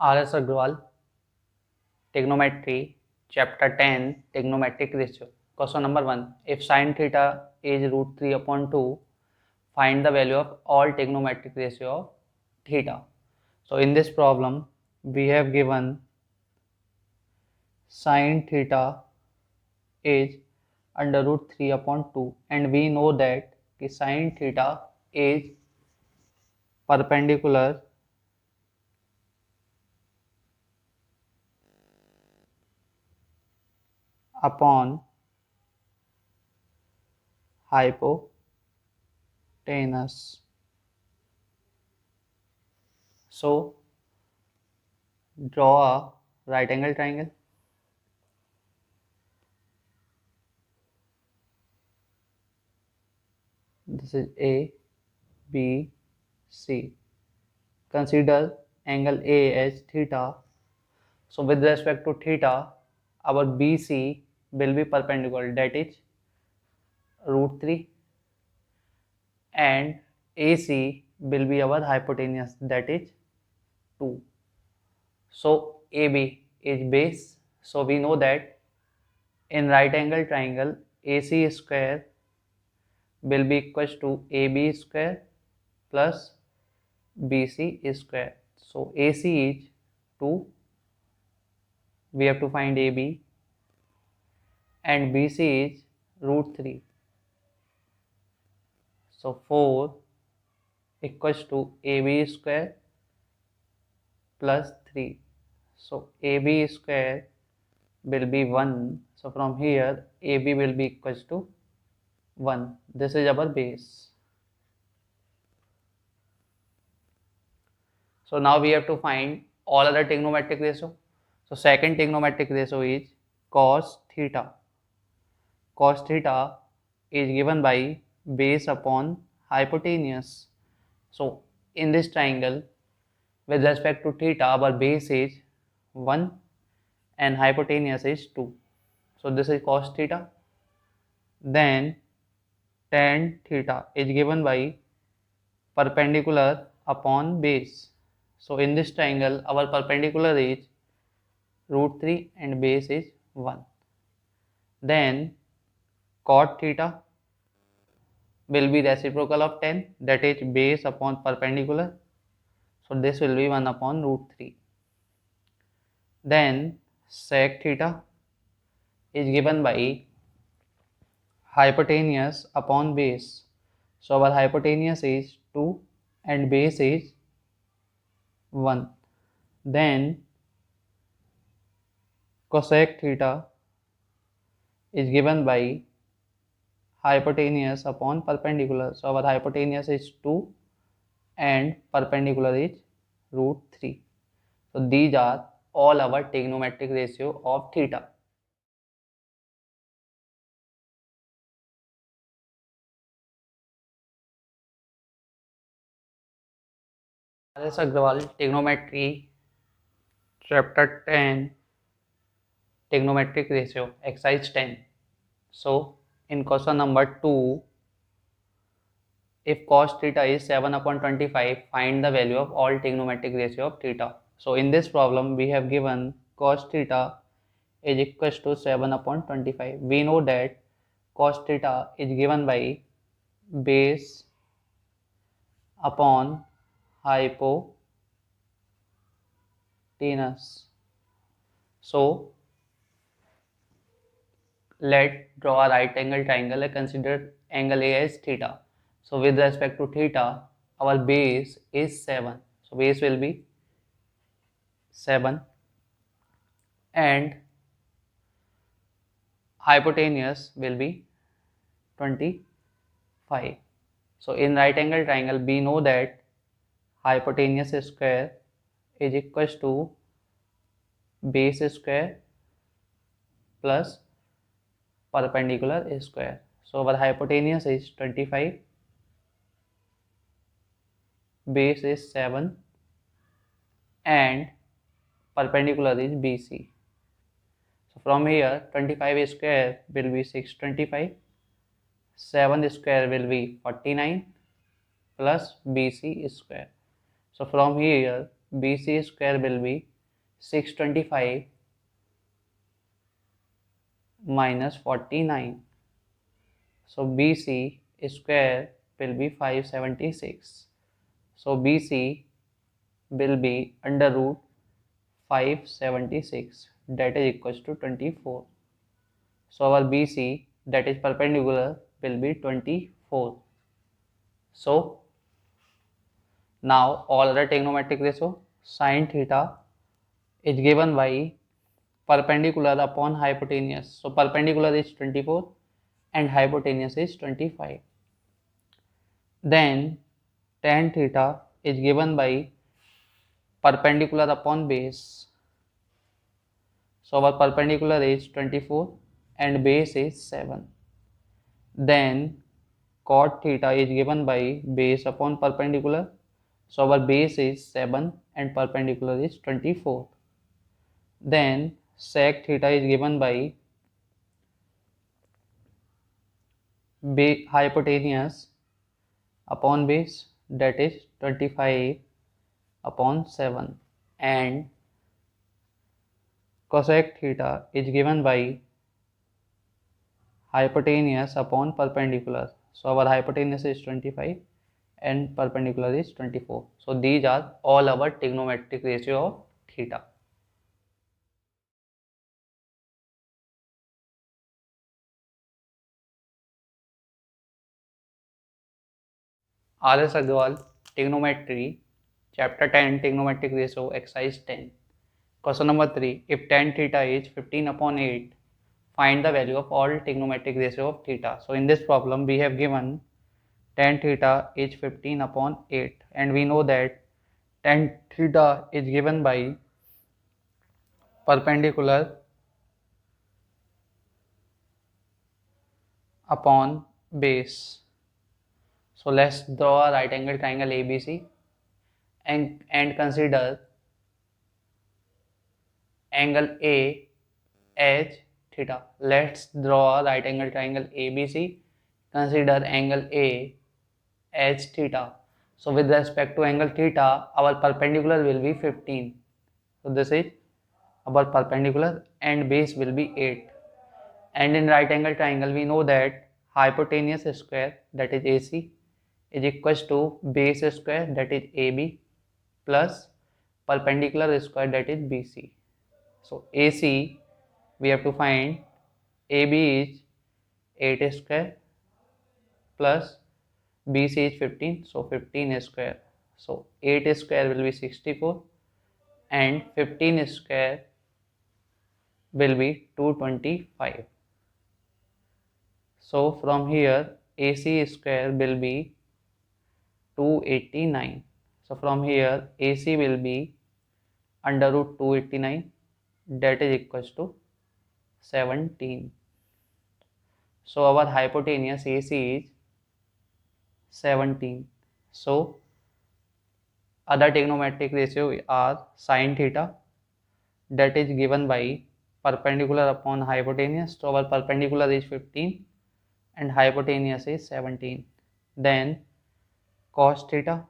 R.S. Agrawal, Trigonometry, Chapter 10, Trigonometric Ratio. Question number 1. If sin theta is root 3 upon 2, find the value of all trigonometric ratio of theta. So in this problem, we have given sin theta is under root 3 upon 2, and we know that sin theta is perpendicular upon hypotenuse. So draw a right angle triangle. This is A, B, C. Consider angle A as theta. So with respect to theta, our BC will be perpendicular, that is root 3, and AC will be our hypotenuse, that is 2. So AB is base. So we know that in right angle triangle, AC square will be equals to AB square plus BC square. So AC is 2. We have to find AB, and BC is root 3. So 4 equals to AB square plus 3. So AB square will be 1. So from here AB will be equals to 1. This is our base. So now we have to find all other trigonometric ratio. So second trigonometric ratio is cos theta. Cos theta is given by base upon hypotenuse. So in this triangle, with respect to theta, our base is 1 and hypotenuse is 2. So this is cos theta. Then tan theta is given by perpendicular upon base. So in this triangle, our perpendicular is root 3 and base is 1. Then cot theta will be reciprocal of tan, that is base upon perpendicular. So this will be 1 upon root 3. Then sec theta is given by hypotenuse upon base. So our hypotenuse is 2 and base is 1. Then cosec theta is given by hypotenuse upon perpendicular. So our hypotenuse is 2 and perpendicular is root 3. So these are all our trigonometric ratio of theta. R.S. Agrawal, Trigonometry, Chapter 10, Trigonometric Ratio, Exercise 10. So in question number 2, if cos theta is 7 upon 25, find the value of all trigonometric ratio of theta. So in this problem, we have given cos theta is equals to 7 upon 25. We know that cos theta is given by base upon hypotenuse. So let's draw a right angle triangle and consider angle A as theta. So with respect to theta, our base is 7. So base will be 7 and hypotenuse will be 25. So in right angle triangle, we know that hypotenuse square is equals to base square plus perpendicular square. So our hypotenuse is 25, base is 7 and perpendicular is BC. So from here 25 square will be 625, 7 square will be 49 plus BC square. So from here BC square will be 625 minus 49. So BC square will be 576. So BC will be under root 576, that is equals to 24. So our BC, that is perpendicular, will be 24. So now all other trigonometric ratio, sin theta is given by perpendicular upon hypotenuse. So perpendicular is 24 and hypotenuse is 25. Then tan theta is given by perpendicular upon base. So our perpendicular is 24 and base is 7. Then cot theta is given by base upon perpendicular. So our base is 7 and perpendicular is 24. Then sec theta is given by hypotenuse upon base, that is 25 upon 7, and cosec theta is given by hypotenuse upon perpendicular. So our hypotenuse is 25 and perpendicular is 24. So these are all our trigonometric ratio of theta. R.S. Agrawal, Trigonometry, Chapter 10, Trigonometric Ratio, Exercise 10. Question number 3. If tan theta is 15 upon 8, find the value of all trigonometric ratio of theta. So in this problem, we have given tan theta is 15 upon 8, and we know that tan theta is given by perpendicular upon base. So let's draw a right angle triangle ABC and consider angle A as theta. Let's draw a right angle triangle ABC. Consider angle A as theta. So with respect to angle theta, our perpendicular will be 15. So this is our perpendicular and base will be 8. And in right angle triangle, we know that hypotenuse square, that is AC, is equals to base square, that is AB, plus perpendicular square, that is BC. So AC, we have to find AB is 8 square plus BC is 15, so 15 square. So 8 square will be 64 and 15 square will be 225. So from here AC square will be 289. So from here AC will be under root 289, that is equals to 17. So our hypotenuse AC is 17. So other trigonometric ratio are sin theta, that is given by perpendicular upon hypotenuse. So our perpendicular is 15 and hypotenuse is 17. Then cos theta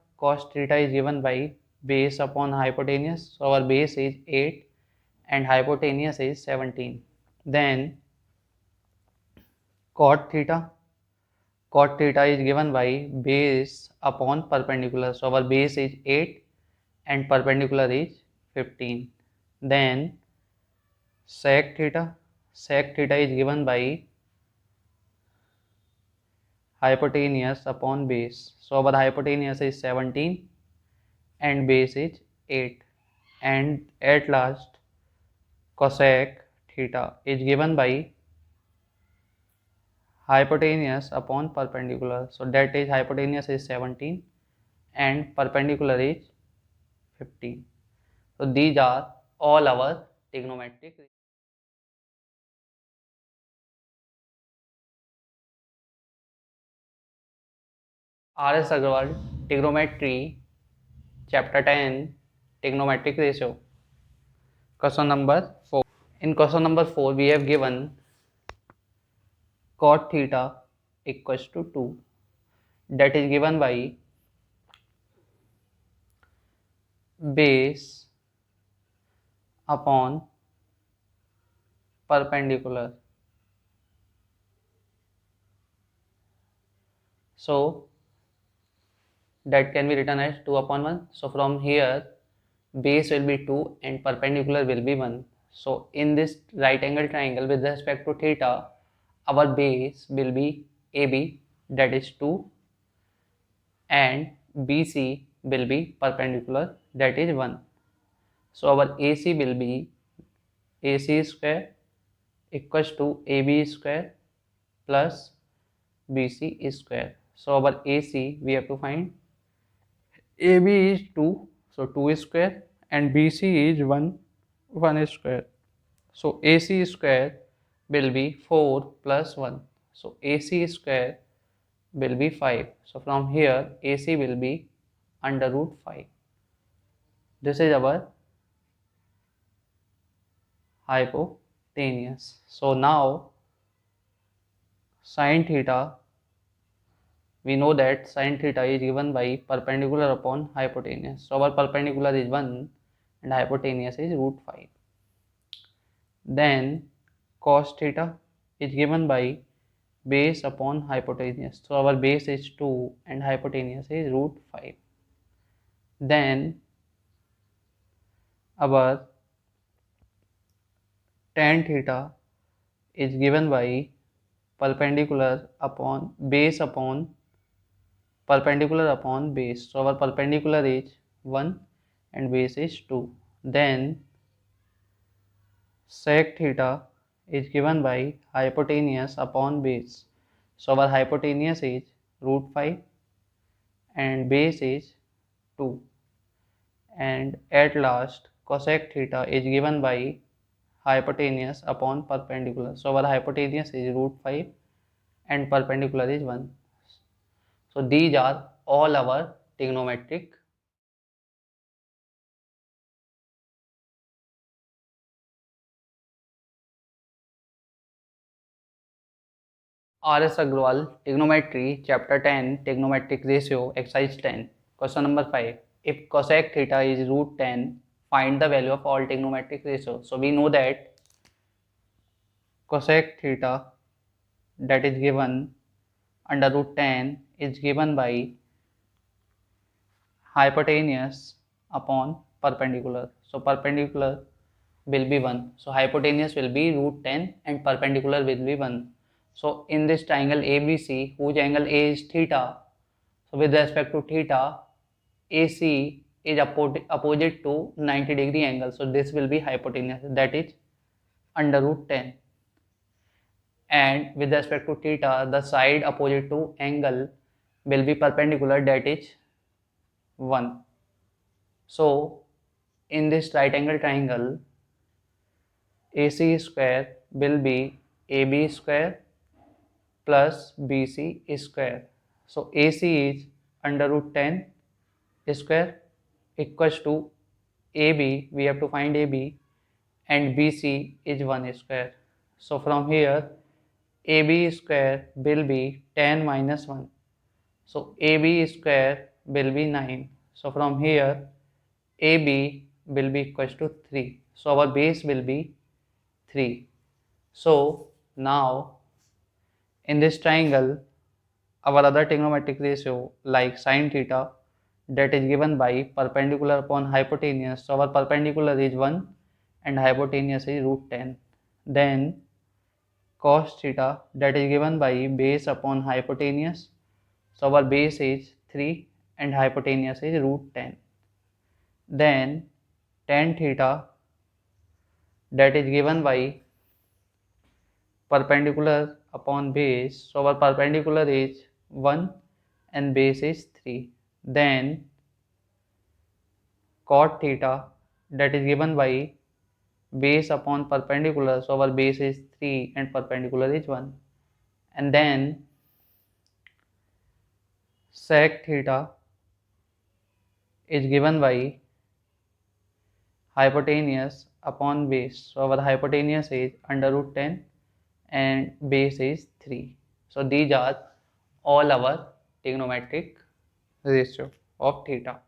is given by base upon hypotenuse. So our base is 8 and hypotenuse is 17. Then cot theta is given by base upon perpendicular. So our base is 8 and perpendicular is 15. Then sec theta is given by hypotenuse upon base. So our hypotenuse is 17 and base is 8. And at last cosec theta is given by hypotenuse upon perpendicular. So that is hypotenuse is 17 and perpendicular is 15. So these are all our trigonometric. R.S. Agrawal, Trigonometry, Chapter 10, Trigonometric Ratio. Question number 4. In question number 4, we have given cot theta equals to 2. That is given by base upon perpendicular. So that can be written as 2 upon 1. So from here base will be 2 and perpendicular will be 1. So in this right angle triangle with respect to theta, our base will be AB, that is 2, and BC will be perpendicular, that is 1. So our AC will be AC square equals to AB square plus BC square. So our AC we have to find, AB is 2, so 2 square, and BC is 1 square. So AC square will be 4 plus 1. So AC square will be 5. So from here AC will be under root 5. This is our hypotenuse. So now sin theta, we know that sin theta is given by perpendicular upon hypotenuse. So our perpendicular is 1 and hypotenuse is root 5. Then cos theta is given by base upon hypotenuse. So our base is 2 and hypotenuse is root 5. Then our tan theta is given by perpendicular upon base upon perpendicular upon base. So our perpendicular is 1 and base is 2. Then sec theta is given by hypotenuse upon base. So our hypotenuse is root 5 and base is 2. And at last cosec theta is given by hypotenuse upon perpendicular. So our hypotenuse is root 5 and perpendicular is 1. So these are all our trigonometric. R.S. Agrawal, Trigonometry, Chapter 10, Trigonometric Ratio, Exercise 10. Question number 5. If cosec theta is root 10, find the value of all trigonometric ratios. So we know that cosec theta, that is given under root 10, is given by hypotenuse upon perpendicular. So perpendicular will be 1. So hypotenuse will be root 10 and perpendicular will be 1. So in this triangle ABC, whose angle A is theta, so with respect to theta, AC is opposite to 90-degree angle. So this will be hypotenuse, that is under root 10. And with respect to theta, the side opposite to angle will be perpendicular, that is 1. So in this right angle triangle, AC square will be AB square plus BC square. So AC is under root 10 square equals to AB, we have to find AB, and BC is 1 square. So from here AB square will be 10 minus 1. So AB square will be 9. So from here AB will be equals to 3. So our base will be 3. So now in this triangle, our other trigonometric ratio like sin theta, that is given by perpendicular upon hypotenuse. So our perpendicular is 1 and hypotenuse is root 10. Then cos theta, that is given by base upon hypotenuse. So our base is 3 and hypotenuse is root 10. Then tan theta, that is given by perpendicular upon base. So our perpendicular is 1 and base is 3. Then cot theta, that is given by base upon perpendicular. So our base is 3 and perpendicular is 1. And then sec theta is given by hypotenuse upon base. So our hypotenuse is under root 10 and base is 3. So these are all our trigonometric ratio of theta.